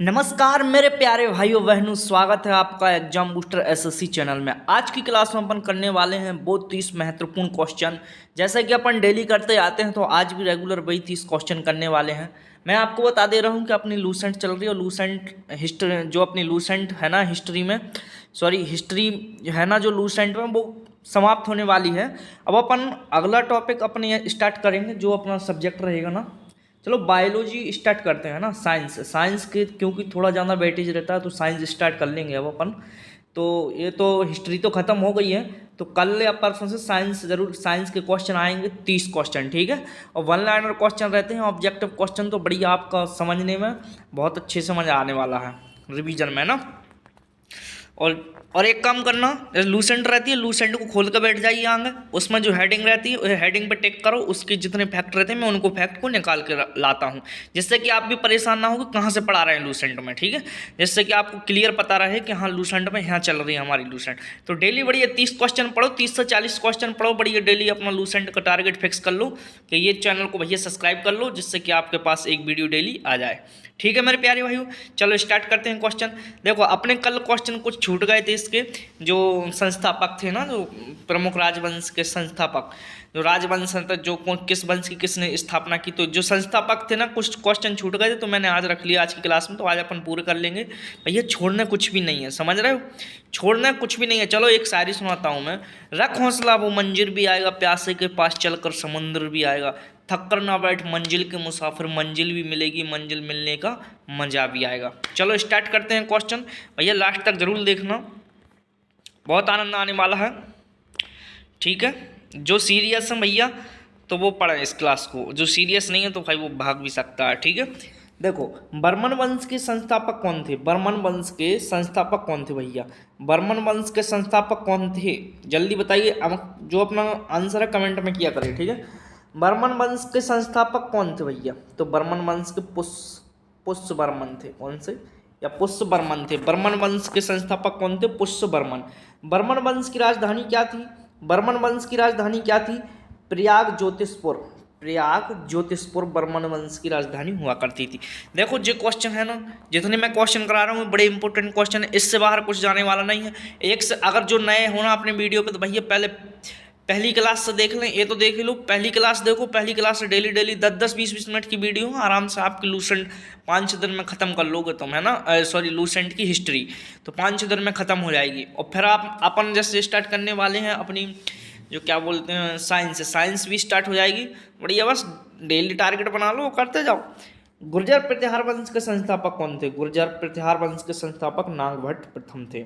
नमस्कार मेरे प्यारे भाइयों बहनों, स्वागत है आपका एग्जाम बूस्टर एसएससी चैनल में। आज की क्लास में अपन करने वाले हैं वो 30 महत्वपूर्ण क्वेश्चन। जैसा कि अपन डेली करते आते हैं तो आज भी रेगुलर वही 30 क्वेश्चन करने वाले हैं। मैं आपको बता दे रहा हूं कि अपनी लूसेंट चल रही है और लूसेंट हिस्ट्री जो अपनी लूसेंट है ना हिस्ट्री में, सॉरी हिस्ट्री है ना जो लूसेंट में, वो समाप्त होने वाली है। अब अपन अगला टॉपिक अपने स्टार्ट करेंगे जो अपना सब्जेक्ट रहेगा ना। चलो बायोलॉजी स्टार्ट करते हैं ना। साइंस के क्योंकि थोड़ा ज़्यादा वेटेज रहता है तो साइंस स्टार्ट कर लेंगे अब अपन। तो ये तो हिस्ट्री तो ख़त्म हो गई है, तो कल या परसों से साइंस जरूर, साइंस के क्वेश्चन आएंगे 30 क्वेश्चन, ठीक है। और वन लाइनर क्वेश्चन रहते हैं, ऑब्जेक्टिव क्वेश्चन तो बढ़िया आपका समझने में बहुत अच्छे समझ आने वाला है रिवीजन में ना। और एक काम करना, जैसे लूसेंट रहती है, लूसेंट को खोल कर बैठ जाइए आगे, उसमें जो हेडिंग रहती है हेडिंग पे टिक करो, उसके जितने फैक्ट रहते हैं मैं उनको फैक्ट को निकाल के लाता हूँ, जिससे कि आप भी परेशान ना हो कि कहाँ से पढ़ा रहे हैं लूसेंट में, ठीक है। जिससे कि आपको क्लियर पता रहे कि हाँ लूसेंट में यहाँ चल रही है हमारी लूसेंट। तो डेली बढ़िया 30 क्वेश्चन पढ़ो, 30 से 40 क्वेश्चन पढ़ो बढ़िया डेली। अपना लूसेंट का टारगेट फिक्स कर लो कि ये चैनल को भैया सब्सक्राइब कर लो, जिससे कि आपके पास एक वीडियो डेली आ जाए, ठीक है मेरे प्यारे भाइयों। चलो स्टार्ट करते हैं क्वेश्चन। देखो अपने कल क्वेश्चन कुछ छूट गए थे इसके, जो संस्थापक थे ना, जो प्रमुख राजवंश के संस्थापक, जो राजवंश जो किस वंश की किसने स्थापना की, तो जो संस्थापक थे ना कुछ क्वेश्चन छूट गए थे, तो मैंने आज रख लिया आज की क्लास में। तो आज अपन पूरे कर लेंगे भैया, छोड़ना कुछ भी नहीं है, समझ रहे हो, छोड़ना कुछ भी नहीं है। चलो एक शायरी सुनाता हूँ मैं। रख हौसला वो मंजिल भी आएगा, प्यासे के पास चलकर समुद्र भी आएगा, थक कर ना बैठ मंजिल के मुसाफिर, मंजिल भी मिलेगी, मंजिल मिलने का मजा भी आएगा। चलो स्टार्ट करते हैं क्वेश्चन। भैया लास्ट तक जरूर देखना, बहुत आनंद आने वाला है, ठीक है। जो सीरियस है भैया तो वो पढ़े इस क्लास को, जो सीरियस नहीं है तो भाई वो भाग भी सकता है, ठीक है। देखो बर्मन वंश के संस्थापक कौन थे? बर्मन वंश के संस्थापक कौन थे भैया? बर्मन वंश के संस्थापक कौन थे, जल्दी बताइए। अब जो अपना आंसर है कमेंट में किया करिए, ठीक है। बर्मन वंश के संस्थापक कौन थे भैया? तो बर्मन वंश के पुष्य बर्मन थे। कौन से? या पुष्य बर्मन थे। बर्मन वंश के संस्थापक कौन थे? पुष्य बर्मन। बर्मन वंश की राजधानी क्या थी? बर्मन वंश की राजधानी क्या थी? प्रयाग ज्योतिषपुर। प्रयाग ज्योतिषपुर बर्मन वंश की राजधानी हुआ करती थी। देखो जो क्वेश्चन है ना, जितने मैं क्वेश्चन करा रहा हूँ बड़े इंपॉर्टेंट क्वेश्चन है, इससे बाहर कुछ जाने वाला नहीं है। एक से अगर जो नए होना अपने वीडियो पे, तो भैया पहले पहली क्लास से देख लें, ये तो देख लो, पहली क्लास देखो, पहली क्लास से डेली डेली 10-10 20-20 मिनट की वीडियो है, आराम से आपकी लूसेंट 5-6 दिन में ख़त्म कर लोगे तुम, है ना। सॉरी लूसेंट की हिस्ट्री तो 5-6 दिन में ख़त्म हो जाएगी। और फिर आप अपन जैसे स्टार्ट करने वाले हैं अपनी जो क्या बोलते हैं साइंस भी स्टार्ट हो जाएगी बढ़िया। बस डेली टारगेट बना लो, करते जाओ। गुर्जर प्रतिहार वंश के संस्थापक कौन थे? गुर्जर प्रतिहार वंश के संस्थापक नागभट्ट प्रथम थे।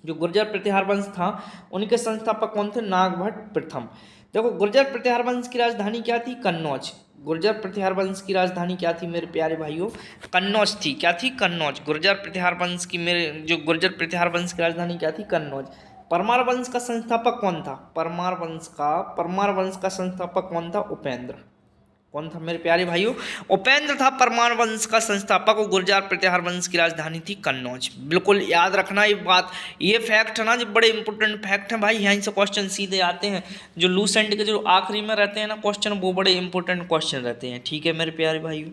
जो गुर्जर प्रतिहार वंश था उनके संस्थापक कौन थे? नागभट्ट प्रथम। देखो गुर्जर प्रतिहार वंश की राजधानी क्या थी? कन्नौज। गुर्जर प्रतिहार वंश की राजधानी क्या थी मेरे प्यारे भाइयों? कन्नौज थी। क्या थी? कन्नौज। गुर्जर प्रतिहार वंश की जो गुर्जर प्रतिहार वंश की राजधानी क्या थी? कन्नौज। परमार वंश का संस्थापक कौन था? परमार वंश का संस्थापक कौन था? उपेंद्र। कौन था मेरे प्यारे भाइयों? उपेंद्र था परमार वंश का संस्थापक। और गुर्जर प्रतिहार वंश की राजधानी थी कन्नौज। बिल्कुल याद रखना ये बात, ये फैक्ट है ना जो बड़े इंपॉर्टेंट फैक्ट हैं भाई, यहीं से क्वेश्चन सीधे आते हैं। जो लूसेंट के जो आखिरी में रहते हैं ना क्वेश्चन, वो बड़े इंपॉर्टेंट क्वेश्चन रहते हैं, ठीक है मेरे प्यारे भाइयों।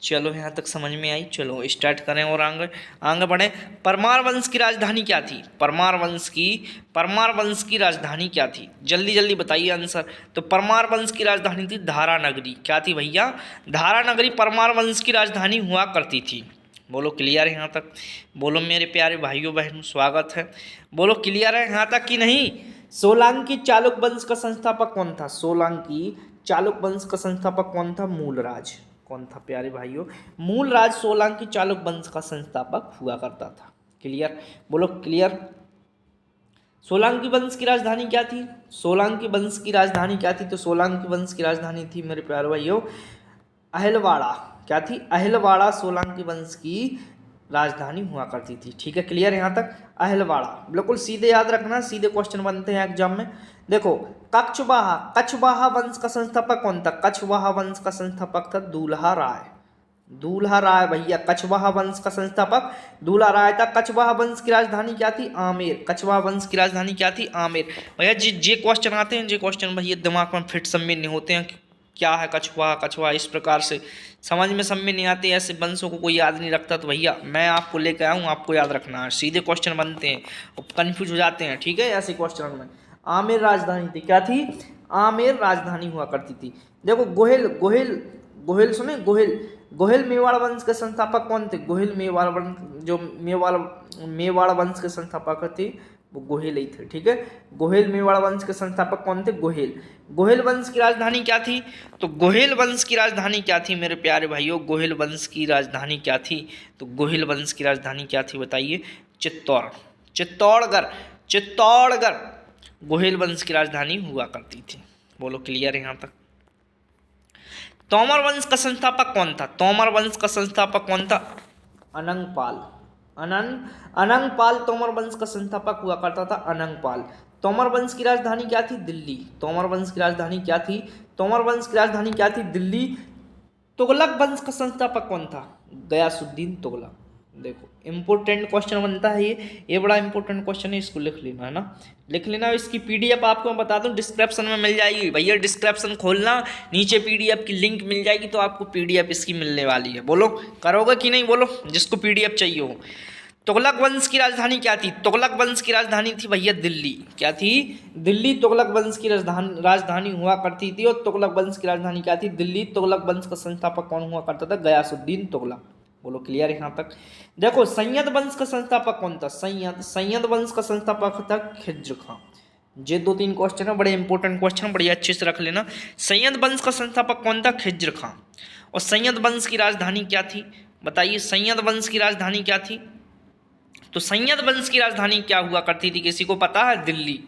चलो यहाँ तक समझ में आई, चलो स्टार्ट करें और आगे आगे बढ़े। परमार वंश की राजधानी क्या थी? परमार वंश की राजधानी क्या थी? जल्दी जल्दी बताइए आंसर। तो परमार वंश की राजधानी थी धारानगरी। क्या थी भैया? धारानगरी परमार वंश की राजधानी हुआ करती थी। बोलो क्लियर है यहाँ तक? बोलो मेरे प्यारे भाइयों बहनों, स्वागत है। बोलो क्लियर है यहाँ तक कि नहीं? सोलंकी चालुक्य वंश का संस्थापक कौन था? सोलंकी चालुक्य वंश का संस्थापक कौन था? मूलराज। कौन था प्यारे भाइयों? मूलराज सोलंकी चालुक्य वंश का संस्थापक हुआ करता था। क्लियर? बोलो क्लियर। सोलंकी वंश की राजधानी क्या थी? सोलंकी वंश की राजधानी क्या थी? तो सोलंकी वंश की राजधानी थी मेरे प्यारे भाइयों अहिलवाड़ा। क्या थी? अहिलवाड़ा सोलंकी वंश की राजधानी हुआ करती थी, ठीक है। क्लियर यहाँ तक? अहिलवाड़ा। बिल्कुल सीधे याद रखना, सीधे क्वेश्चन बनते हैं एग्जाम में। देखो कछवाहा वंश का संस्थापक कौन था? कछवाहा वंश का संस्थापक था दूल्हा राय। दूल्हा राय भैया, कछवाहा वंश का संस्थापक दूल्हा राय था। कछवाहा वंश की राजधानी क्या थी? आमेर। कछवाहा वंश की राजधानी क्या थी? आमेर। भैया जी जे क्वेश्चन आते हैं, जे क्वेश्चन भैया दिमाग में फिट सब में नहीं होते हैं, क्या है कछुआ, कछुआ, इस प्रकार से समझ में सब में नहीं आते, ऐसे वंशों को कोई याद नहीं रखता। तो भैया मैं आपको लेकर आया हूँ, आपको याद रखना है, सीधे क्वेश्चन बनते हैं और कन्फ्यूज हो जाते हैं, ठीक है। ऐसे क्वेश्चन में आमेर राजधानी थी, क्या थी? आमेर राजधानी हुआ करती थी। देखो गोहिल, गोहिल, गोहिल सुने, गोहिल, गोहिल मेवाड़ वंश के संस्थापक कौन थे? गोहिल मेवाड़ वंश, जो मेवाड़ वंश के संस्थापक थे वो गोहिल ही थे, ठीक है। गोहिल मेवाड़ वंश के संस्थापक कौन थे? गोहिल। गोहिल वंश की राजधानी क्या थी? तो गोहिल वंश की राजधानी क्या थी मेरे प्यारे भाइयों? गोहिल वंश की राजधानी क्या थी? तो गोहिल वंश की राजधानी क्या थी बताइए? चित्तौड़, चित्तौड़गढ़, चित्तौड़गढ़ गोहिल वंश की राजधानी हुआ करती थी। बोलो क्लियर है यहाँ तक? तोमर वंश का संस्थापक कौन था? तोमर वंश का संस्थापक कौन था? अनंगपाल। अनंगपाल तोमर वंश का संस्थापक हुआ करता था, अनंगपाल। तोमर वंश की राजधानी क्या थी? दिल्ली। तोमर वंश की राजधानी क्या थी? तोमर वंश की राजधानी क्या थी? दिल्ली। तुगलक वंश का संस्थापक कौन था? गयासुद्दीन तुगलक। देखो इंपॉर्टेंट क्वेश्चन बनता है ये बड़ा इंपॉर्टेंट क्वेश्चन है, इसको लिख लेना है ना, लिख लेना। इसकी पीडीएफ आपको मैं बता दूं डिस्क्रिप्शन में मिल जाएगी भैया, डिस्क्रिप्शन खोलना, नीचे पीडीएफ की लिंक मिल जाएगी, तो आपको पीडीएफ इसकी मिलने वाली है। बोलो करोगे कि नहीं? बोलो जिसको पीडीएफ चाहिए हो। तुगलक वंश की राजधानी क्या थी? तुगलक वंश की राजधानी थी भैया दिल्ली। क्या थी? दिल्ली तुगलक वंश की राजधानी हुआ करती थी। और तुगलक वंश की राजधानी क्या थी? दिल्ली। तुगलक वंश का संस्थापक कौन हुआ करता था? गयासुद्दीन तुगलक। बोलो क्लियर है यहाँ तक? देखो संयद वंश का संस्थापक कौन था? संयद वंश का संस्थापक था खिज्र खां। ये 2-3 क्वेश्चन है, बड़े इंपॉर्टेंट क्वेश्चन, बड़े अच्छे से रख लेना। संयद वंश का संस्थापक कौन था? खिज्र खां। और संयद वंश की राजधानी क्या थी बताइए? संयद वंश की राजधानी क्या थी? तो संयद वंश की राजधानी क्या हुआ करती थी? किसी को पता है? दिल्ली।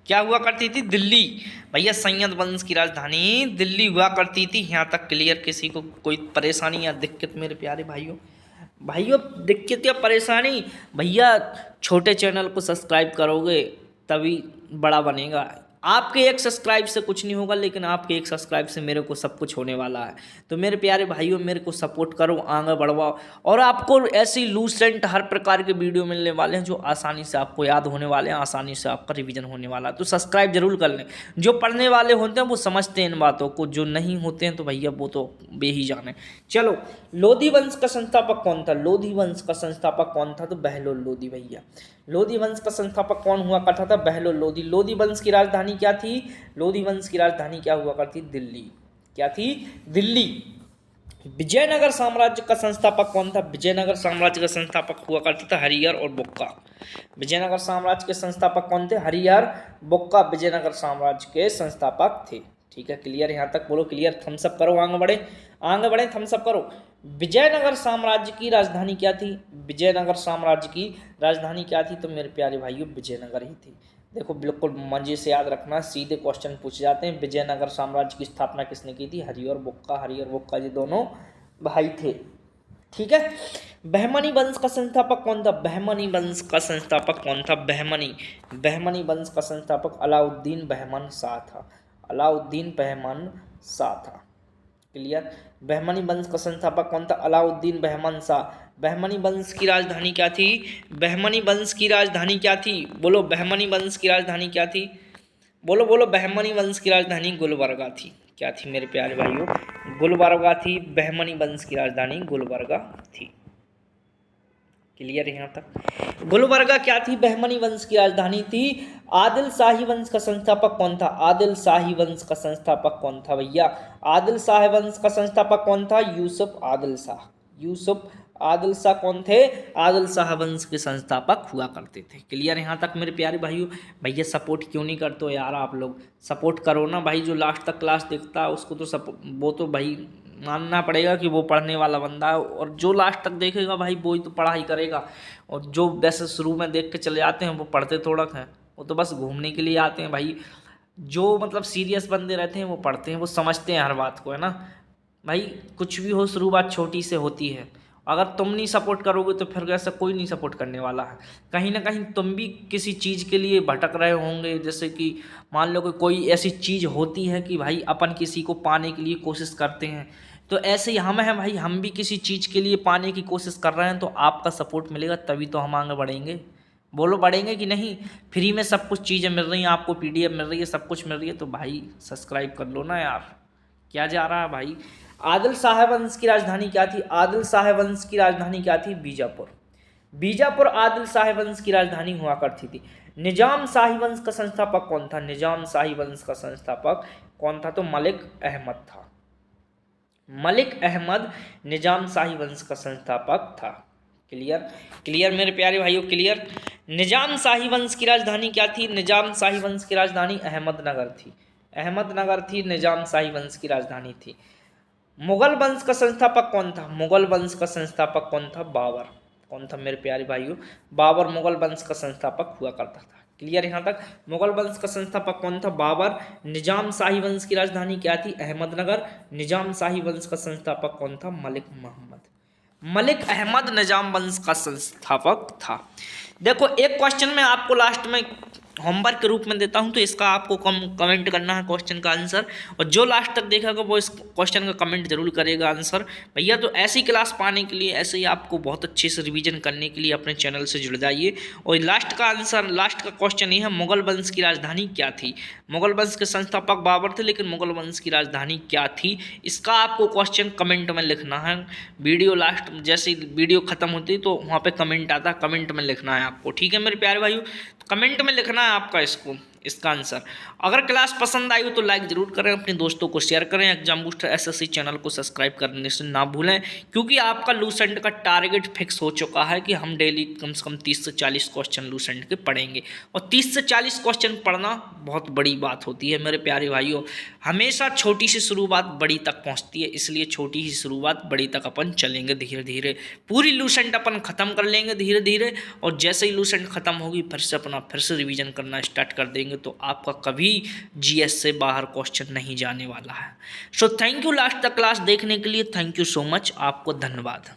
क्या हुआ करती थी? दिल्ली। भैया संयद वंश की राजधानी दिल्ली हुआ करती थी। यहाँ तक क्लियर? किसी को कोई परेशानी या दिक्कत मेरे प्यारे भाइयों? भाइयों दिक्कत या परेशानी? भैया छोटे चैनल को सब्सक्राइब करोगे तभी बड़ा बनेगा। आपके एक सब्सक्राइब से कुछ नहीं होगा, लेकिन आपके एक सब्सक्राइब से मेरे को सब कुछ होने वाला है। तो मेरे प्यारे भाइयों मेरे को सपोर्ट करो, आगे बढ़वाओ, और आपको ऐसी लूसेंट हर प्रकार के वीडियो मिलने वाले हैं जो आसानी से आपको याद होने वाले हैं, आसानी से आपका रिवीजन होने वाला है। तो सब्सक्राइब जरूर कर लें। जो पढ़ने वाले होते हैं वो समझते हैं इन बातों को, जो नहीं होते हैं तो भैया वो तो बे ही जाने। चलो लोधी वंश का संस्थापक कौन था? लोधी वंश का संस्थापक कौन था? तो बहलोल लोधी। भैया लोधी वंश का संस्थापक कौन हुआ करता था? बहलोल लोधी। लोधी वंश की राजधानी क्या थी? लोधी वंश की राजधानी क्या हुआ करती? दिल्ली। क्या थी? दिल्ली। विजयनगर साम्राज्य का संस्थापक कौन था? विजयनगर साम्राज्य का संस्थापक हुआ करता था हरिहर और बुक्का। विजयनगर साम्राज्य के संस्थापक कौन थे? हरिहर, बुक्का विजयनगर साम्राज्य के संस्थापक थे। ठीक है क्लियर यहाँ तक? बोलो क्लियर। थम्सअप करो, आगे बढ़े, आगे बढ़े, थम्सअप करो। विजयनगर साम्राज्य की राजधानी क्या थी? विजयनगर साम्राज्य की राजधानी क्या थी? तो मेरे प्यारे भाइयों विजयनगर ही थी। देखो बिल्कुल मजे से याद रखना, सीधे क्वेश्चन पूछे जाते हैं। विजयनगर साम्राज्य की स्थापना किसने की थी? हरिहर बुक्का। हरिहर बुक्का ये दोनों भाई थे। ठीक है। बहमनी वंश का संस्थापक कौन था? बहमनी वंश का संस्थापक कौन था? बहमनी वंश का संस्थापक अलाउद्दीन बहमन शाह था। अलाउद्दीन बहमन शाह था। क्लियर? बहमनी वंश का संस्थापक कौन था? अलाउद्दीन बहमन शाह। बहमनी वंश की राजधानी क्या थी? बहमनी वंश की राजधानी क्या थी? बोलो बहमनी वंश की राजधानी क्या थी? बोलो बोलो। बहमनी वंश की राजधानी गुलबर्गा थी। क्या थी मेरे प्यारे भाइयों? गुलबर्गा थी। बहमनी वंश की राजधानी गुलबर्गा थी। क्लियर है यहाँ तक? गुलबर्गा क्या थी? बहमनी वंश की राजधानी थी। आदिल शाही वंश का संस्थापक कौन था? आदिल शाही वंश का संस्थापक कौन था भैया? आदिल शाही वंश का संस्थापक कौन था? यूसुफ आदिल शाह। यूसुफ आदिल शाह कौन थे? आदिल शाह वंश के संस्थापक हुआ करते थे। क्लियर यहाँ तक मेरे प्यारे भाइयों? भैया सपोर्ट क्यों नहीं करते हो यार? आप लोग सपोर्ट करो ना भाई। जो लास्ट तक क्लास देखता है उसको तो वो तो भाई मानना पड़ेगा कि वो पढ़ने वाला बंदा है, और जो लास्ट तक देखेगा भाई वो ही तो पढ़ाई करेगा। और जो वैसे शुरू में देख के चले जाते हैं वो पढ़ते थोड़ा हैं, वो तो बस घूमने के लिए आते हैं भाई। जो मतलब सीरियस बंदे रहते हैं वो पढ़ते हैं, वो समझते हैं हर बात को, है ना भाई। कुछ भी हो शुरुआत छोटी से होती है। अगर तुम नहीं सपोर्ट करोगे तो फिर ऐसा कोई नहीं सपोर्ट करने वाला है। कहीं ना कहीं तुम भी किसी चीज़ के लिए भटक रहे होंगे। जैसे कि मान लो कि कोई ऐसी चीज़ होती है कि भाई अपन किसी को पाने के लिए कोशिश करते हैं, तो ऐसे ही हम हैं भाई, हम भी किसी चीज़ के लिए पाने की कोशिश कर रहे हैं, तो आपका सपोर्ट मिलेगा तभी तो हम आगे बढ़ेंगे। बोलो बढ़ेंगे कि नहीं? फ्री में सब कुछ चीज़ें मिल रही हैं आपको, पीडीएफ मिल रही है, सब कुछ मिल रही है, तो भाई सब्सक्राइब कर लो ना यार। क्या जा रहा है भाई? आदिल शाह वंश की राजधानी क्या थी? आदिल शाह वंश की राजधानी क्या थी? बीजापुर। बीजापुर आदिल शाही वंश की राजधानी हुआ करती थी। निजाम शाही वंश का संस्थापक कौन था? निजाम शाही वंश का संस्थापक कौन था? तो मलिक अहमद था। मलिक अहमद निजाम शाही वंश का संस्थापक था। क्लियर? क्लियर मेरे प्यारे भाइयों, क्लियर? निजाम शाही वंश की राजधानी क्या थी? निजाम शाही वंश की राजधानी अहमदनगर थी। अहमदनगर थी, निजाम शाही वंश की राजधानी थी। मुगल वंश का संस्थापक कौन था? मुगल वंश का संस्थापक कौन था? बाबर। कौन था मेरे प्यारे भाइयों? बाबर मुगल वंश का संस्थापक हुआ करता था। क्लियर यहाँ तक? मुगल वंश का संस्थापक कौन था? बाबर। निजाम शाही वंश की राजधानी क्या थी? अहमदनगर। निजाम शाही वंश का संस्थापक कौन था? मलिक मोहम्मद। मलिक अहमद निजाम वंश का संस्थापक था। देखो एक क्वेश्चन में आपको लास्ट में होमवर्क के रूप में देता हूं, तो इसका आपको कमेंट करना है क्वेश्चन का आंसर, और जो लास्ट तक देखेगा वो इस क्वेश्चन का कमेंट जरूर करेगा आंसर। भैया तो ऐसी क्लास पाने के लिए, ऐसे ही आपको बहुत अच्छे से रिवीजन करने के लिए अपने चैनल से जुड़ जाइए। और लास्ट का आंसर, लास्ट का क्वेश्चन ये है, मुगल वंश की राजधानी क्या थी? मुगल वंश के संस्थापक बाबर थे, लेकिन मुगल वंश की राजधानी क्या थी? इसका आपको क्वेश्चन कमेंट में लिखना है। वीडियो लास्ट जैसे वीडियो खत्म होती तो वहाँ पे कमेंट आता, कमेंट में लिखना है आपको। ठीक है मेरे प्यारे भाइयों, कमेंट में लिखना है आपका इसका आंसर। अगर क्लास पसंद आई हो तो लाइक जरूर करें, अपने दोस्तों को शेयर करें। एग्जाम बूस्टर एसएससी चैनल को सब्सक्राइब करने से ना भूलें, क्योंकि आपका लूसेंट का टारगेट फिक्स हो चुका है कि हम डेली कम से कम 30 से 40 क्वेश्चन लूसेंट के पढ़ेंगे। और 30 से 40 क्वेश्चन पढ़ना बहुत बड़ी बात होती है मेरे प्यारे भाइयों। हमेशा छोटी सी शुरुआत बड़ी तक पहुँचती है, इसलिए छोटी ही शुरुआत बड़ी तक अपन चलेंगे धीरे धीरे। पूरी लूसेंट अपन ख़त्म कर लेंगे धीरे धीरे, और जैसे ही लूसेंट ख़त्म होगी फिर से रिवीजन करना स्टार्ट कर देंगे, तो आपका कभी जीएस से बाहर क्वेश्चन नहीं जाने वाला है। सो थैंक यू लास्ट तक क्लास देखने के लिए। थैंक यू सो मच, आपको धन्यवाद।